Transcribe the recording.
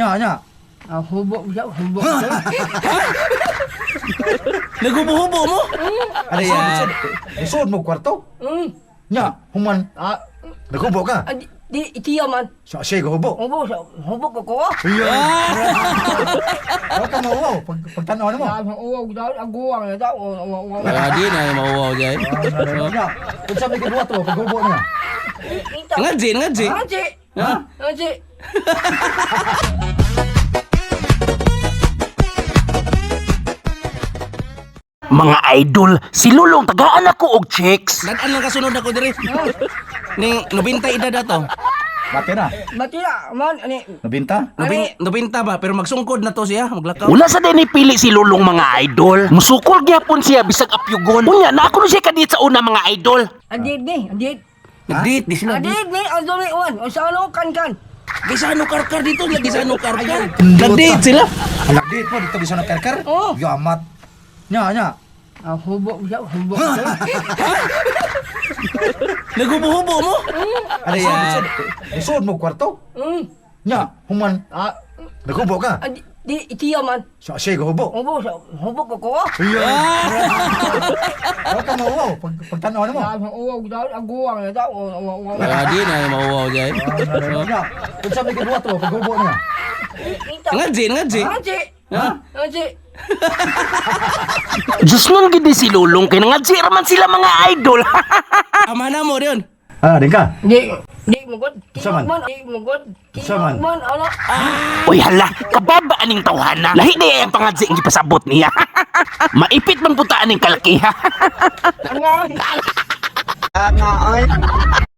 Nya. Hubog siya, hubog. Naghubo-hubo mo? Ano yan? Isod mo kwarto? Nya, human. Naghubo ka? Di itiya man. Sa siya hubo. Hubog ko. Huwag ka mauwaw. Pagtanaw mo. Uwag daw, aguwang na daw. Di na yung mauwaw dyan. Nya, kung sabi ka duwa to, paghubo niya. Ngadji. Ngaji. Mga idol, si Lulong tagaan ako og chicks. Dadaan lang kasunod ako diri. Ning 90 edad ato. Bati na. Matira, man, ani. Nabinta? 90 ba pero magsungkod na to siya, maglakaw. Wala sa din pili si Lulong mga idol. Musukol gyapon siya bisag apyugon. Unya na ako na siya kadit sa una mga idol. Adid ni, adid. Nagdate di sila. Adid ni, adid ni, wan. O sa ano, kan. Gisano karkar dito, lagi sa ano karkar. Nagdate sila. Nagdate mo dito di sa nagkarkar? Oo. Yamat. Nya. Hubog siya, hubog. Naghubo-hubo mo? Ano yan? Isod mo kwarto? Nya, human. Naghubo ka? Di itiya man. Sa siya hubo. Hubog ko. Huwag ka mauwaw. Pagtanaw mo. Uwag daw, aguwang na daw. Di na yung mauwaw dyan. Nya, kung sabi ka duwa to, paghubo niya. Ngadji. Ngaji. Diyos nun gidi si Lulong kay nangadsi raman sila mga idol. Tama na mo rin. Din ka? Di mugod. Saman. Di mugod. Saman. Ano? Uy hala, kababa aning tawhana. Lahi di ang pangadsi ang gipasabot niya. Maipit man puta aning kalaki. Nga.